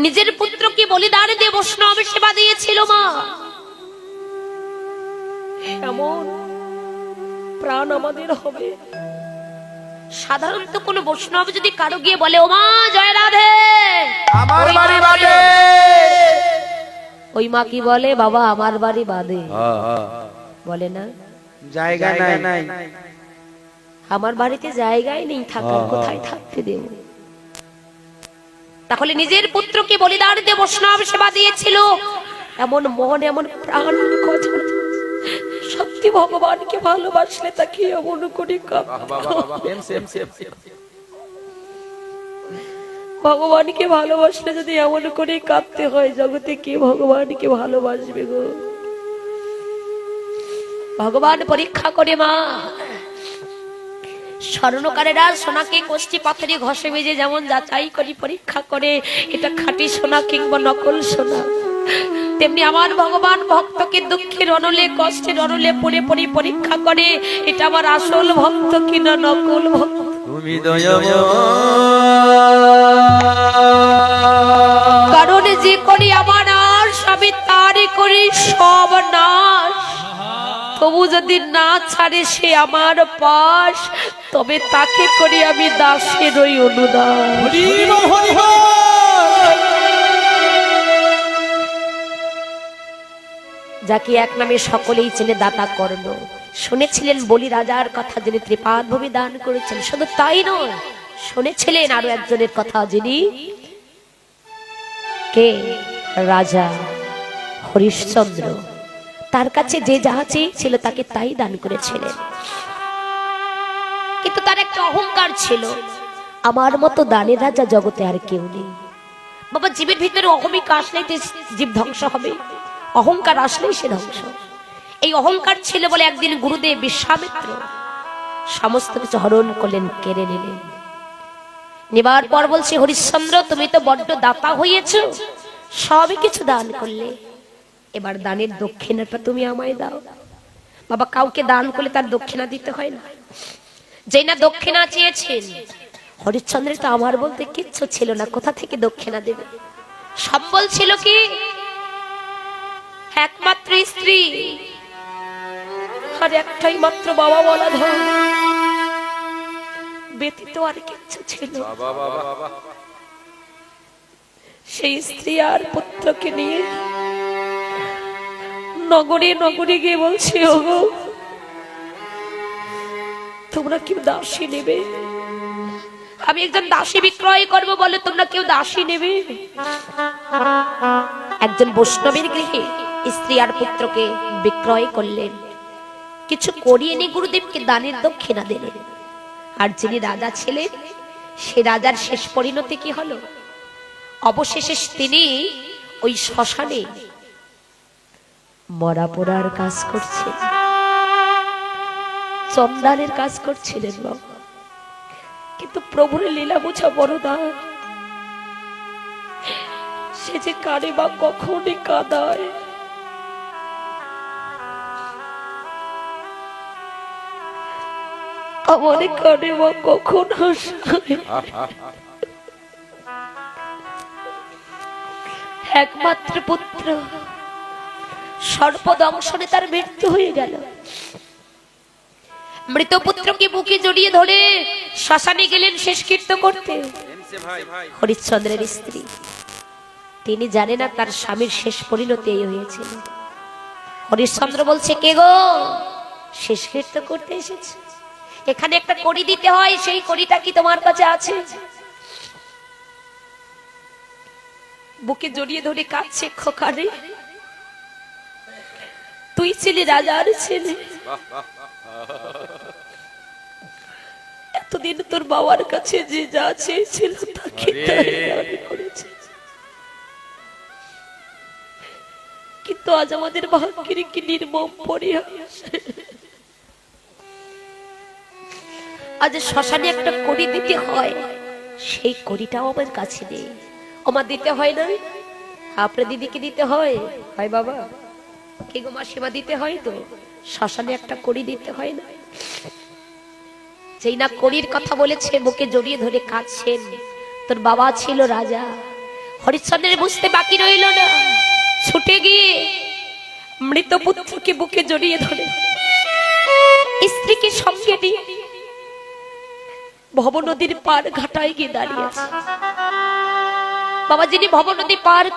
নিজের পুত্রকে বলিদান দিয়ে বৈষ্ণব সেবা দিয়েছিল মা। এমন প্রাণ আমাদের হবে। সাধারণত কোন বৈষ্ণব যদি কারো গিয়ে বলে, ও মা জয় রাধে, আমার বাড়ি বাদে, ওই মা কি বলে, বাবা আমার বাড়ি বাদে, বলে না? জায়গা নাই, আমার বাড়িতে জায়গায় নেই থাকার, কোথায় থাকতে দেব? তাহলে নিজের পুত্রকে বলিদান দিয়ে বৈষ্ণব সেবা দিয়েছিল। এমন মন, এমন প্রাণ কথা। সত্যি ভগবানকে ভালোবাসলে তাকে এমন করে ভগবানকে ভালোবাসলে যদি এমন করে কাঁদতে হয়, জগতে কে ভগবানকে ভালোবাসবে গো? ভগবান পরীক্ষা করে মা। স্বর্ণকারেরা সোনাকে কষ্টি পাথরে ঘষে মেজে যেমন যাচাই করি, পরীক্ষা করে এটা খাঁটি সোনা কিংবা নকল সোনা, তেমনি আমার ভগবান ভক্তকে দুঃখের অনলে, কষ্টের অনলে পড়ে পড়ে পরীক্ষা করে এটা আমার আসল ভক্ত কিনা নকল ভক্ত। তুমি দয়াময়, কারণ যে করি আমার নাশ আমি তারই করি সব নাশ। তবু যদি না ছাড়ে সে আমার পাশ, তবে তাকে করি আমি দাসের ওই অনুদান। যাকে এক নামে সকলেই চেনে দাতা কর্ণ। শুনেছিলেন বলি রাজার কথা, যিনি ত্রিপাদ ভূমি দান করেছেন। শুধু তাই নয়, শুনেছিলেন আরো একজনের কথা, যিনি কে? রাজা হরিশ্চন্দ্র। তার কাছে যে যাহা চেয়েছিল তাকে তাই দান করেছিলেন। কিন্তু তার একটা অহংকার ছিল, আমার মতো দানের রাজা জগতে আর কেউ নেই। বাবা, জীবের ভিতরে অহমিকা আসলেই জীব ধ্বংস হবে, অহংকার আসলেই সে ধ্বংস। এই অহংকার ছিল বলে একদিন গুরুদেব বিশ্বামিত্র সমস্ত কিছু হরণ করলেন, কেড়ে নিলেন। নেবার পর বলছে, হরিশ্চন্দ্র তুমি তো বড্ড দাতা হয়েছ, সবই কিছু দান করলে, এবার দানের দক্ষিণাটা তুমি আমায় দাও। বাবা, কাউকে দান করলে তার দক্ষিণা দিতে হয় না। যেই না দক্ষিণা চেয়েছেন, হরিশ্চন্দ্রের তো আমার বলতে কিচ্ছু ছিল না, কোথা থেকে দক্ষিণা দেবে? সম্বল ছিল কি? একমাত্র স্ত্রী আর একটাই মাত্র বাবা বলা ধন, ব্যতীত আর কিচ্ছু ছিল। সেই স্ত্রী আর পুত্রকে নিয়ে নগরে নগরে গিয়ে বলছে, ওগো তোমরা কেউ দাসী নেবে? আমি একজন দাসী বিক্রয় করবো বলে তোমরা কেউ দাসী নেবে? একজন বৈষ্ণবের গৃহে স্ত্রী আর পুত্রকে বিক্রয় করলেন, কিছু করিয়ে নিয়ে গুরুদেবকে দানের দক্ষিণা দিলেন। আর যিনি রাজা ছিলেন, সে রাজার শেষ পরিণতি কি হলো? অবশেষে তিনি ওই শ্মশানে মরা পোড়ার কাজ করছেন, চন্দানের কাজ করছিলেন বাবা। কিন্তু প্রভুর লীলা বোঝা বড় দান। সে যে কারে বা কখনই কাঁদায়, আমার কারে বা কখন হাসায়। একমাত্র পুত্র সর্পদংশনে তার মৃত্যু হয়ে গেল। মৃত পুত্রকে বুকে জড়িয়ে ধরে শ্মশানে গেলেন শেষকৃত্য করতে। হরিশ্চন্দ্রের স্ত্রী, তিনি জানে না তার স্বামীর শেষ পরিণতি এই হয়েছিল। হরিশ্চন্দ্র বলছে, কে গো? শেষকৃত্য করতে এসেছে, এখানে একটা কড়ি দিতে হয়, সেই কড়িটা কি তোমার কাছে আছে? বুকে জড়িয়ে ধরে কাঁদছে, খোকারে তুই ছিলি রাজার ছেলে, এতদিন তোর বাবার কাছে যে যা চেয়েছিল তাকে তাই দান করেছে, কিন্তু আজ আমাদের ভাগ্যের কি নির্মম পরিহাস। আজ শ্মশানে একটা কড়ি দিতে হয়, সেই কড়িটাও আমার কাছে নেই। আমার দিতে হয় না? আপনার দিদিকে দিতে হয়, হয় বাবা? কে গো মাসিমা, দিতে হয় তো। শ্মশানে একটা কড়ি দিতে হয় না? যেই না কড়ির কথা বলেছে, বুকে জড়িয়ে ধরে কাঁদছেন। তোর বাবা ছিল রাজা, হরিশ্চন্দ্রের বুঝতে বাকি রইল না, ছুটে গিয়ে মৃত পুত্রকে বুকে জড়িয়ে ধরে স্ত্রীকে সঙ্গে নিয়ে ভব নদীর পার ঘাটায় গিয়ে দাঁড়িয়ে আছে। বাবা যিনি ভব নদী পার করে